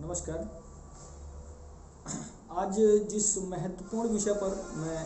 नमस्कार। आज जिस महत्वपूर्ण विषय पर मैं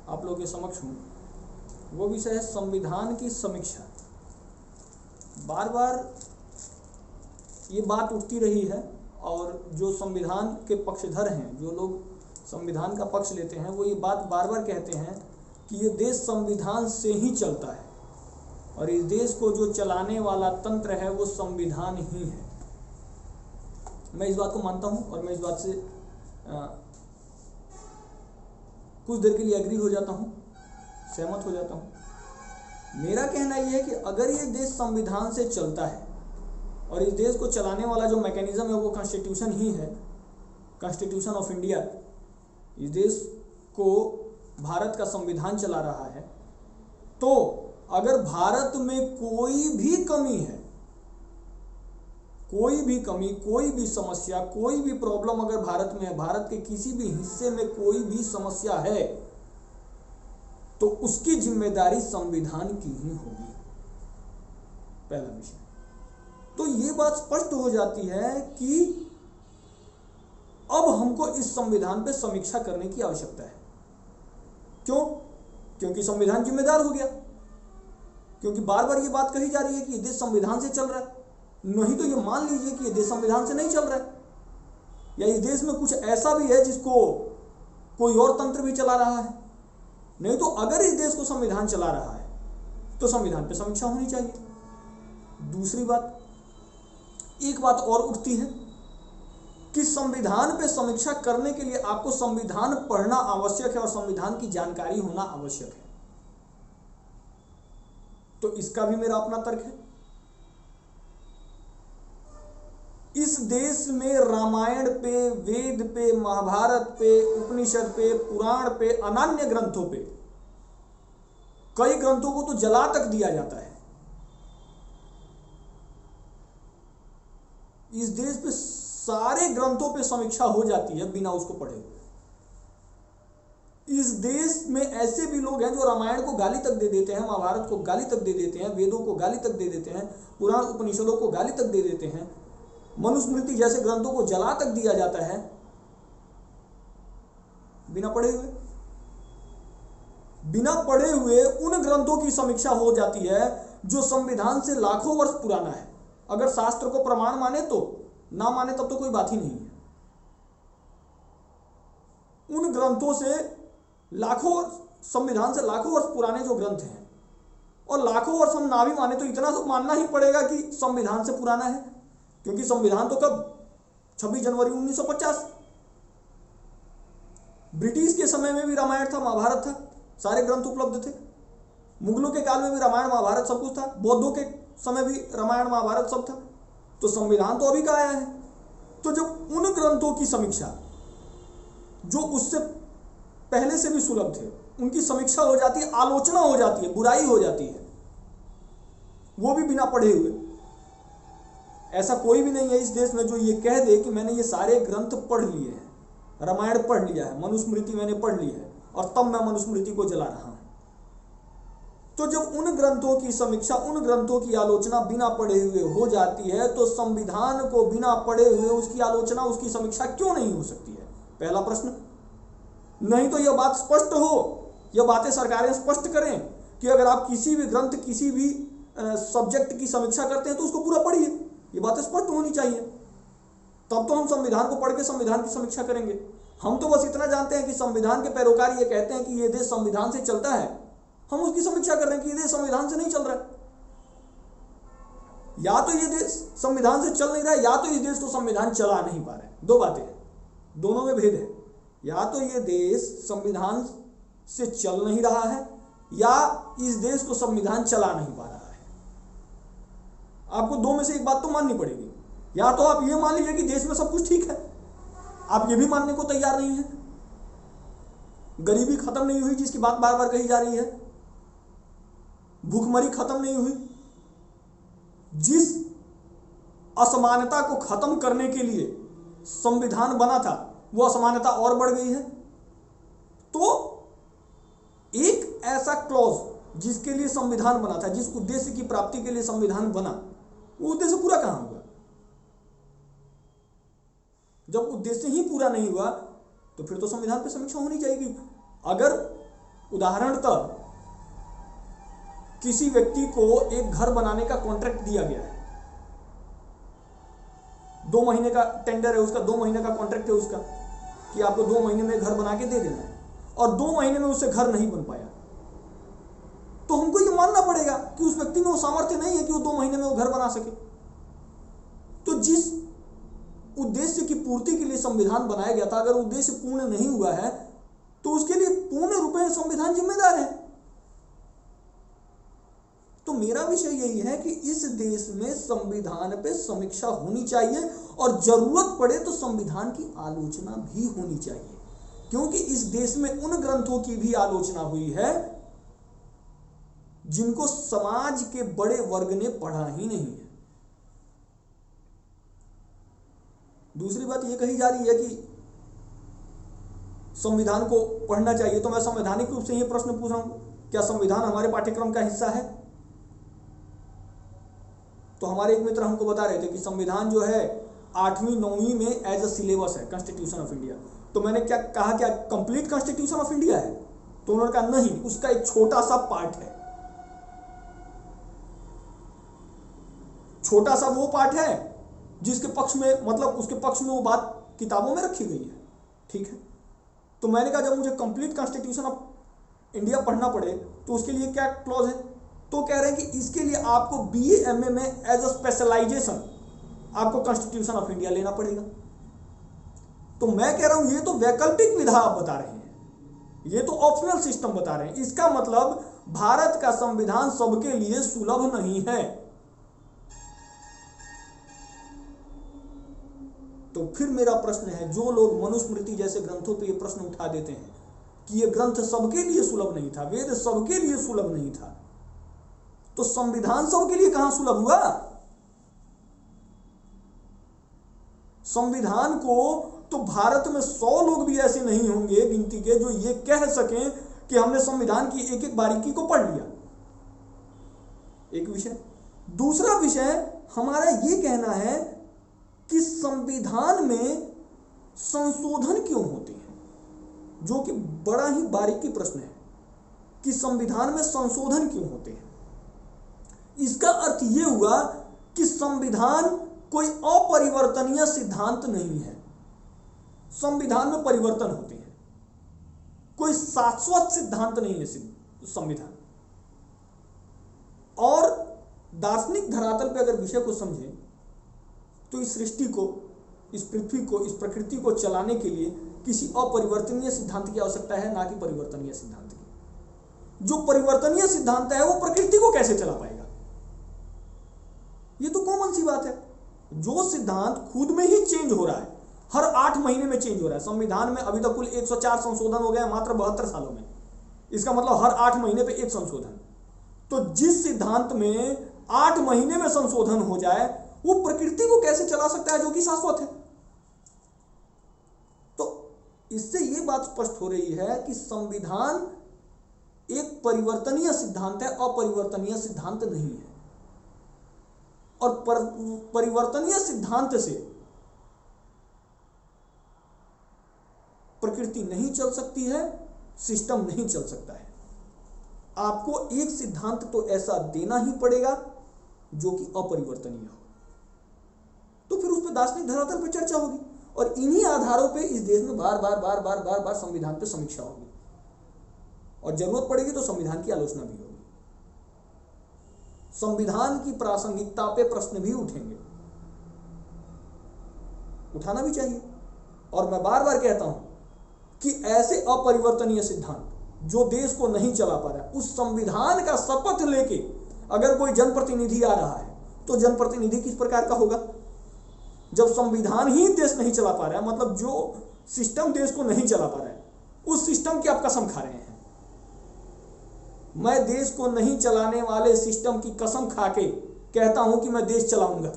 आप लोगों के समक्ष हूँ वो विषय है संविधान की समीक्षा। बार बार ये बात उठती रही है और जो संविधान के पक्षधर हैं, जो लोग संविधान का पक्ष लेते हैं, वो ये बात बार बार कहते हैं कि ये देश संविधान से ही चलता है और इस देश को जो चलाने वाला तंत्र है वो संविधान ही है। मैं इस बात को मानता हूँ और मैं इस बात से कुछ देर के लिए एग्री हो जाता हूँ, सहमत हो जाता हूँ। मेरा कहना यह है कि अगर ये देश संविधान से चलता है और इस देश को चलाने वाला जो मैकेनिज्म है वो कॉन्स्टिट्यूशन ही है, कॉन्स्टिट्यूशन ऑफ इंडिया, इस देश को भारत का संविधान चला रहा है, तो अगर भारत में कोई भी कमी है, कोई भी कमी, कोई भी समस्या, कोई भी प्रॉब्लम अगर भारत में है, भारत के किसी भी हिस्से में कोई भी समस्या है, तो उसकी जिम्मेदारी संविधान की ही होगी। पहला विषय। तो ये बात स्पष्ट हो जाती है कि अब हमको इस संविधान पे समीक्षा करने की आवश्यकता है। क्यों? क्योंकि संविधान जिम्मेदार हो गया, क्योंकि बार बार ये बात कही जा रही है कि ये देश संविधान से चल रहा है। नहीं तो ये मान लीजिए कि ये देश संविधान से नहीं चल रहा है, या इस देश में कुछ ऐसा भी है जिसको कोई और तंत्र भी चला रहा है। नहीं तो अगर इस देश को संविधान चला रहा है तो संविधान पे समीक्षा होनी चाहिए। दूसरी बात, एक बात और उठती है कि संविधान पे समीक्षा करने के लिए आपको संविधान पढ़ना आवश्यक है और संविधान की जानकारी होना आवश्यक है। तो इसका भी मेरा अपना तर्क है। इस देश में रामायण पे, वेद पे, महाभारत पे, उपनिषद पे, पुराण पे, अन्य ग्रंथों पे, कई ग्रंथों को तो जला तक दिया जाता है। इस देश पे सारे ग्रंथों पे समीक्षा हो जाती है बिना उसको पढ़े। इस देश में ऐसे भी लोग हैं जो रामायण को गाली तक दे देते हैं, महाभारत को गाली तक दे देते हैं, वेदों को गाली तक दे देते हैं, पुराण उपनिषदों को गाली तक दे देते हैं, मनुस्मृति जैसे ग्रंथों को जला तक दिया जाता है बिना पढ़े हुए। बिना पढ़े हुए उन ग्रंथों की समीक्षा हो जाती है जो संविधान से लाखों वर्ष पुराना है। अगर शास्त्र को प्रमाण माने तो, ना माने तब तो कोई बात ही नहीं है। उन ग्रंथों से लाखों, संविधान से लाखों वर्ष पुराने जो ग्रंथ हैं, और लाखों वर्ष हम ना भी माने तो इतना तो मानना ही पड़ेगा कि संविधान से पुराना है, क्योंकि संविधान तो कब, 26 जनवरी 1950। ब्रिटिश के समय में भी रामायण था, महाभारत था, सारे ग्रंथ उपलब्ध थे। मुगलों के काल में भी रामायण महाभारत सब कुछ था, बौद्धों के समय भी रामायण महाभारत सब था। तो संविधान तो अभी का आया है। तो जब उन ग्रंथों की समीक्षा जो उससे पहले से भी सुलभ थे, उनकी समीक्षा हो जाती है, आलोचना हो जाती है, बुराई हो जाती है, वो भी बिना पढ़े हुए। ऐसा कोई भी नहीं है इस देश में जो ये कह दे कि मैंने ये सारे ग्रंथ पढ़ लिए हैं, रामायण पढ़ लिया है, मनुस्मृति मैंने पढ़ ली है और तब मैं मनुस्मृति को जला रहा हूं। तो जब उन ग्रंथों की समीक्षा, उन ग्रंथों की आलोचना बिना पढ़े हुए हो जाती है, तो संविधान को बिना पढ़े हुए उसकी आलोचना, उसकी समीक्षा क्यों नहीं हो सकती है? पहला प्रश्न। नहीं तो यह बात स्पष्ट हो, यह बातें सरकारें स्पष्ट करें कि अगर आप किसी भी ग्रंथ, किसी भी सब्जेक्ट की समीक्षा करते हैं तो उसको पूरा पढ़िए। ये बातें स्पष्ट होनी चाहिए, तब तो हम संविधान को पढ़ के संविधान की समीक्षा करेंगे। हम तो बस इतना जानते हैं कि संविधान के पैरोकार ये कहते हैं कि ये देश संविधान से चलता है, हम उसकी समीक्षा कर रहे हैं कि ये देश संविधान से नहीं चल रहा है। या तो ये देश संविधान से चल नहीं रहा है, या तो इस देश को संविधान चला नहीं पा रहा है। दो बातें हैं, दोनों में भेद है। या तो ये देश संविधान से चल नहीं रहा है, या इस देश को संविधान चला नहीं पा रहा है। आपको दो में से एक बात तो माननी पड़ेगी। या तो आप ये मान लीजिए कि देश में सब कुछ ठीक है, आप ये भी मानने को तैयार नहीं है, गरीबी खत्म नहीं हुई जिसकी बात बार बार कही जा रही है, भूखमरी खत्म नहीं हुई, जिस असमानता को खत्म करने के लिए संविधान बना था वो असमानता और बढ़ गई है। तो एक ऐसा क्लॉज जिसके लिए संविधान बना था, जिस उद्देश्य की प्राप्ति के लिए संविधान बना, वो उद्देश्य पूरा कहां होगा? जब उद्देश्य ही पूरा नहीं हुआ तो फिर तो संविधान पे समीक्षा होनी चाहिए। अगर उदाहरणतः किसी व्यक्ति को एक घर बनाने का कॉन्ट्रैक्ट दिया गया है, 2 महीने का टेंडर है उसका, 2 महीने का कॉन्ट्रैक्ट है उसका कि आपको 2 महीने में घर बना के दे देना है, और 2 महीने में उससे घर नहीं बन पाया, तो हमको ये मानना पड़ेगा कि उस व्यक्ति में वो सामर्थ्य नहीं है कि वो 2 महीने में वो घर बना सके। तो जिस उद्देश्य की पूर्ति के लिए संविधान बनाया गया था, अगर उद्देश्य पूर्ण नहीं हुआ है तो उसके लिए पूर्ण रूप में संविधान जिम्मेदार है। तो मेरा विषय यही है कि इस देश में संविधान पे समीक्षा होनी चाहिए और जरूरत पड़े तो संविधान की आलोचना भी होनी चाहिए, क्योंकि इस देश में उन ग्रंथों की भी आलोचना हुई है जिनको समाज के बड़े वर्ग ने पढ़ा ही नहीं है। दूसरी बात यह कही जा रही है कि संविधान को पढ़ना चाहिए, तो मैं संवैधानिक रूप से यह प्रश्न पूछ रहा हूं, क्या संविधान हमारे पाठ्यक्रम का हिस्सा है? तो हमारे एक मित्र हमको बता रहे थे कि संविधान जो है 8वीं 9वीं में एज अ सिलेबस है, कॉन्स्टिट्यूशन ऑफ इंडिया। तो मैंने क्या कहा, क्या कंप्लीट कॉन्स्टिट्यूशन ऑफ इंडिया है? तो उन्होंने कहा नहीं, उसका एक छोटा सा पार्ट है। छोटा सा वो पार्ट है जिसके पक्ष में, मतलब उसके पक्ष में वो बात किताबों में रखी गई है, ठीक है। तो मैंने कहा जब मुझे कंप्लीट कॉन्स्टिट्यूशन ऑफ इंडिया पढ़ना पड़े तो उसके लिए क्या क्लॉज है? तो कह रहे हैं कि इसके लिए आपको BA MA में एज अ स्पेशलाइजेशन आपको कॉन्स्टिट्यूशन ऑफ इंडिया लेना पड़ेगा। तो मैं कह रहा हूं ये तो वैकल्पिक विधा आप बता रहे हैं, ये तो ऑप्शनल सिस्टम बता रहे हैं। इसका मतलब भारत का संविधान सबके लिए सुलभ नहीं है। तो फिर मेरा प्रश्न है, जो लोग मनुस्मृति जैसे ग्रंथों पे ये प्रश्न उठा देते हैं कि ये ग्रंथ सबके लिए सुलभ नहीं था, वेद सबके लिए सुलभ नहीं था, तो संविधान सबके लिए कहां सुलभ हुआ? संविधान को तो भारत में 100 लोग भी ऐसे नहीं होंगे गिनती के जो ये कह सकें कि हमने संविधान की एक एक बारीकी को पढ़ लिया। एक विषय। दूसरा विषय हमारा ये कहना है कि संविधान में संशोधन क्यों होते हैं, जो कि बड़ा ही बारीकी प्रश्न है कि संविधान में संशोधन क्यों होते हैं। इसका अर्थ यह हुआ कि संविधान कोई अपरिवर्तनीय सिद्धांत नहीं है। संविधान में परिवर्तन होते हैं, कोई शाश्वत सिद्धांत नहीं है संविधान। और दार्शनिक धरातल पे अगर विषय को समझें तो इस सृष्टि को, इस पृथ्वी को, इस प्रकृति को चलाने के लिए किसी अपरिवर्तनीय सिद्धांत की आवश्यकता है, ना कि परिवर्तनीय सिद्धांत की। जो परिवर्तनीय सिद्धांत है वो प्रकृति को कैसे चला पाएगा? ये तो कॉमन सी बात है। जो सिद्धांत खुद में ही चेंज हो रहा है, हर 8 महीने में चेंज हो रहा है। संविधान में अभी तक कुल 104 संशोधन हो गए मात्र 72 सालों में। इसका मतलब हर 8 महीने पे एक संशोधन। तो जिस सिद्धांत में 8 महीने में संशोधन हो जाए वो प्रकृति को कैसे चला सकता है जो कि शाश्वत है? तो इससे यह बात स्पष्ट हो रही है कि संविधान एक परिवर्तनीय सिद्धांत है, अपरिवर्तनीय सिद्धांत नहीं है। और परिवर्तनीय सिद्धांत से प्रकृति नहीं चल सकती है, सिस्टम नहीं चल सकता है। आपको एक सिद्धांत तो ऐसा देना ही पड़ेगा जो कि अपरिवर्तनीय हो, तो फिर उस पर दार्शनिक धरातल पर चर्चा होगी और इन्हीं आधारों पे इस देश में बार बार बार बार बार बार संविधान पे समीक्षा होगी और जरूरत पड़ेगी तो संविधान की आलोचना भी होगी। संविधान की प्रासंगिकता पे प्रश्न भी उठेंगे, उठाना भी चाहिए। और मैं बार बार कहता हूं कि ऐसे अपरिवर्तनीय सिद्धांत जो देश को नहीं चला पा रहा है, उस संविधान का शपथ लेके अगर कोई जनप्रतिनिधि आ रहा है तो जनप्रतिनिधि किस प्रकार का होगा? जब संविधान ही देश नहीं चला पा रहा है, मतलब जो सिस्टम देश को नहीं चला पा रहा है, उस सिस्टम की आप कसम खा रहे हैं। मैं देश को नहीं चलाने वाले सिस्टम की कसम खा के कहता हूं कि मैं देश चलाऊंगा।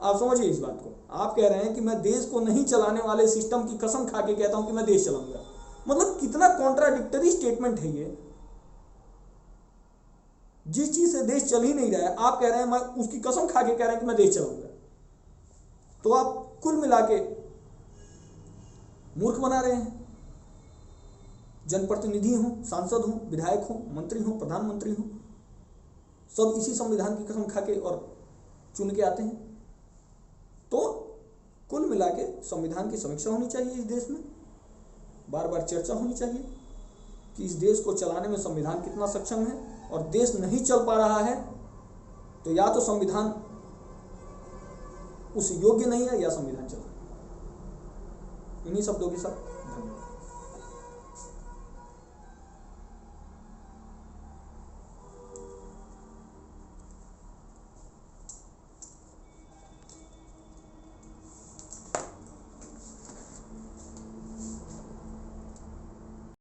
आप समझिए इस बात को। आप कह रहे हैं कि मैं देश को नहीं चलाने वाले सिस्टम की कसम खा के कहता हूं कि मैं देश चलाऊंगा। मतलब कितना कॉन्ट्राडिक्टरी स्टेटमेंट है ये। जिस चीज से देश चल ही नहीं रहा है, आप कह रहे हैं मैं उसकी कसम खा के कह रहे हैं कि मैं देश चलाऊंगा। तो आप कुल मिला के मूर्ख बना रहे हैं। जनप्रतिनिधि हों, सांसद हों, विधायक हों, मंत्री हों, प्रधानमंत्री हों, सब इसी संविधान की कसम खा के और चुन के आते हैं। तो कुल मिला के संविधान की समीक्षा होनी चाहिए इस देश में, बार बार चर्चा होनी चाहिए कि इस देश को चलाने में संविधान कितना सक्षम है, और देश नहीं चल पा रहा है तो या तो संविधान उस योग्य नहीं है या संविधान चला। इन्हीं शब्दों के साथ